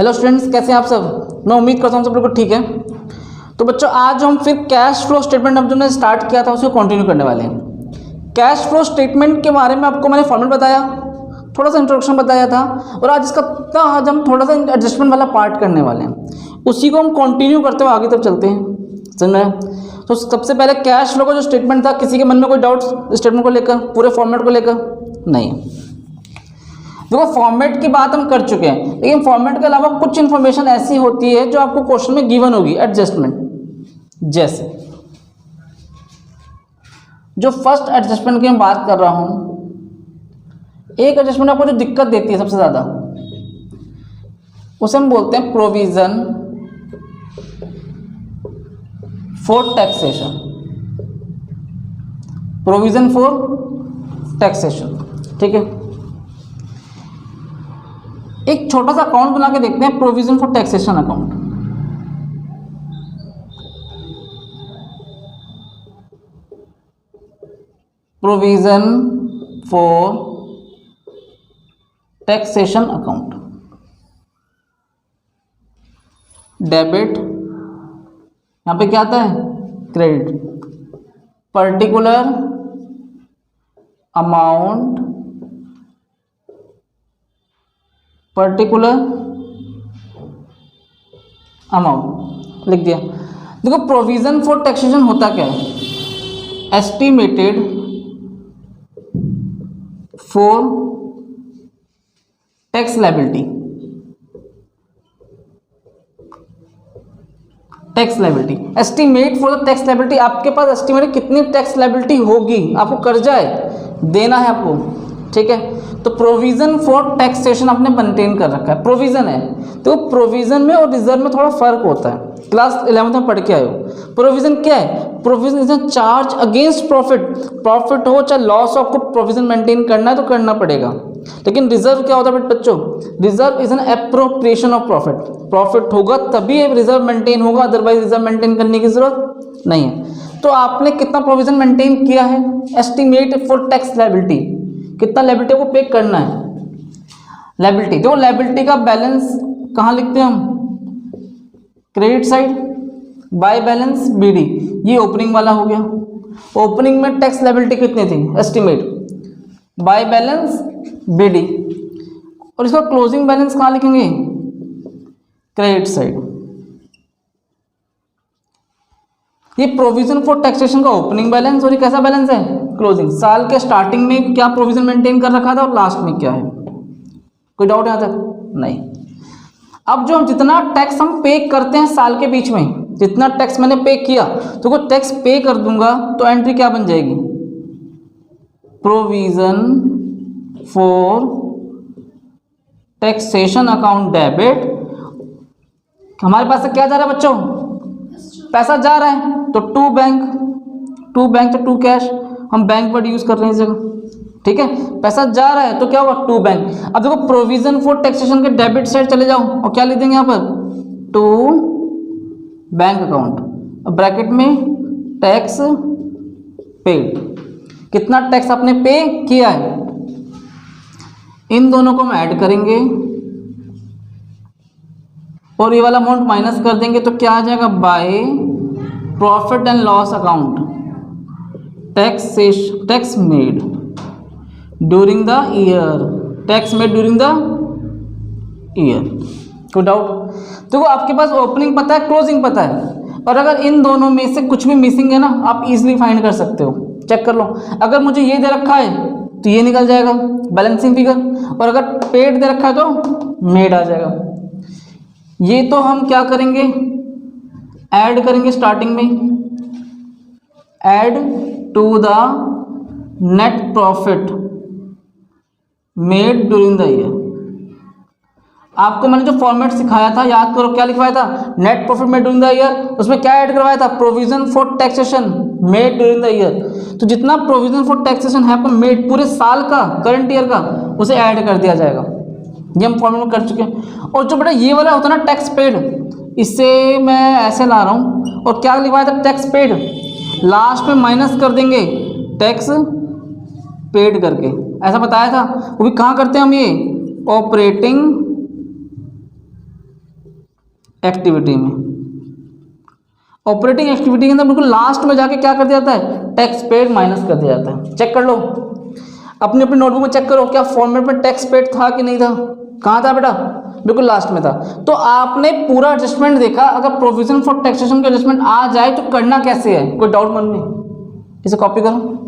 Hello students, कैसे हैं आप सब। मैं उम्मीद करता हूँ सब बिल्कुल ठीक है। तो बच्चों, आज हम फिर कैश फ्लो स्टेटमेंट अब जो मैंने स्टार्ट किया था उसको कंटिन्यू करने वाले हैं। कैश फ्लो स्टेटमेंट के बारे में आपको मैंने फॉर्मेट बताया, थोड़ा सा इंट्रोडक्शन बताया था, और आज आज हम थोड़ा सा एडजस्टमेंट वाला पार्ट करने वाले हैं। उसी को हम कंटिन्यू करते हुए आगे तक चलते हैं। समझ में? तो सबसे पहले कैश फ्लो का जो स्टेटमेंट था, किसी के मन में कोई डाउट्स स्टेटमेंट को लेकर, पूरे फॉर्मेट को लेकर? नहीं। देखो, फॉर्मेट की बात हम कर चुके हैं, लेकिन फॉर्मेट के अलावा कुछ इन्फॉर्मेशन ऐसी होती है जो आपको क्वेश्चन में गिवन होगी एडजस्टमेंट। जैसे जो फर्स्ट एडजस्टमेंट की मैं बात कर रहा हूं, एक एडजस्टमेंट आपको जो दिक्कत देती है सबसे ज्यादा, उसे हम बोलते हैं provision for taxation. Provision for taxation, ठीक है। एक छोटा सा अकाउंट बना के देखते हैं, provision for taxation account. Provision for taxation account, debit, यहां पे क्या आता है? Credit. Particular amount, particular amount लिख दिया। देखो, प्रोविजन फॉर टैक्सेशन होता क्या है? Estimated for tax liability. Tax liability, estimate for the tax liability. आपके पास एस्टिमेट कितनी टैक्स लायबिलिटी होगी, आपको कर्जा है, देना है आपको, ठीक है। तो प्रोविजन फॉर टैक्सेशन आपने मेंटेन कर रखा है, प्रोविजन है। तो प्रोविजन में और रिजर्व में थोड़ा फर्क होता है, क्लास 11th में पढ़ के आए हो। प्रोविजन क्या है? Provision is a charge against profit. Profit हो चाहे लॉस हो, आपको प्रोविजन मेंटेन करना है तो करना पड़ेगा। लेकिन रिजर्व क्या होता है बच्चों? Reserve is an appropriation of profit. Profit होगा तभी रिजर्व मेंटेन होगा, अदरवाइज रिजर्व मेंटेन करने की जरूरत नहीं है। तो आपने कितना प्रोविजन मेंटेन किया है? एस्टिमेट फॉर टैक्स लायबिलिटी, कितना लायबिलिटी को पे करना है। लायबिलिटी, देखो लायबिलिटी का बैलेंस कहाँ लिखते हैं हम? Credit side, by balance BD. ये ओपनिंग वाला हो गया। ओपनिंग में टैक्स लायबिलिटी कितनी थी? Estimate, by balance BD. और इसका क्लोजिंग बैलेंस कहाँ लिखेंगे? Credit side. ये प्रोविजन फॉर टैक्सेशन का ओपनिंग बैलेंस, और ये कैसा बैलेंस है? क्लोजिंग। साल के स्टार्टिंग में क्या प्रोविजन मेंटेन कर रखा था और लास्ट में क्या है? कोई डाउट यहां तक? नहीं। अब जो हम जितना टैक्स हम पे करते हैं साल के बीच में, जितना टैक्स मैंने पे किया, तो वो टैक्स पे कर दूंगा तो एंट्री क्या बन जाएगी? Provision for taxation account debit. हमारे पास से क्या जा रहा है बच्चों? पैसा जा रहा है, तो टू बैंक तो टू कैश, हम बैंक वर्ड यूज कर रहे हैं इस जगह, ठीक है। पैसा जा रहा है तो क्या होगा? To bank. अब देखो, प्रोविजन फॉर टैक्सेशन के डेबिट साइड चले जाओ और क्या लिख देंगे यहाँ पर? टू बैंक अकाउंट, ब्रैकेट में टैक्स पेड। कितना टैक्स आपने पे किया है, इन दोनों को हम ऐड करेंगे और ये वाला अमाउंट माइनस कर देंगे, तो क्या आ जाएगा? By profit and loss account, tax made during the year, tax made during the year. कोई डाउट? देखो, आपके पास ओपनिंग पता है, क्लोजिंग पता है, और अगर इन दोनों में से कुछ भी मिसिंग है ना, आप इजीली फाइंड कर सकते हो। चेक कर लो, अगर मुझे ये दे रखा है तो ये निकल जाएगा बैलेंसिंग फिगर, और अगर पेड दे रखा है तो मेड आ जाएगा। ये तो हम क्या करेंगे? ऐड करेंगे स्टार्टिंग में, add to the net profit made during the year. आपको मैंने जो फॉर्मेट सिखाया था, याद करो, क्या लिखवाया था? Net profit made during the year. उसमें क्या ऐड करवाया था? Provision for taxation made during the year. तो जितना प्रोविजन फॉर टैक्सेशन है आपको मेड पूरे साल का, करंट ईयर का, उसे ऐड कर दिया जाएगा। ये हम फॉर्मेट में कर चुके हैं। और जो बेटा ये वाला होता है ना टैक्स पेड, इसे मैं ऐसे ला रहा हूँ, और क्या लिखवाया था? टैक्स पेड, लास्ट में माइनस कर देंगे टैक्स पेड करके, ऐसा बताया था। वो भी कहाँ करते हैं हम? ये ऑपरेटिंग एक्टिविटी में, ऑपरेटिंग एक्टिविटी के अंदर बिल्कुल लास्ट में जाके क्या कर दिया जाता है, टैक्स पेड माइनस कर दिया जाता है। चेक कर लो अपनी अपनी नोटबुक में, चेक करो क्या फॉर्मेट में टैक्स पेड था कि नहीं था, कहाँ था बेटा, बिल्कुल लास्ट में था। तो आपने पूरा एडजस्टमेंट देखा, अगर प्रोविजन फॉर टैक्सेशन का एडजस्टमेंट आ जाए तो करना कैसे है, कोई डाउट मन में, इसे कॉपी करो।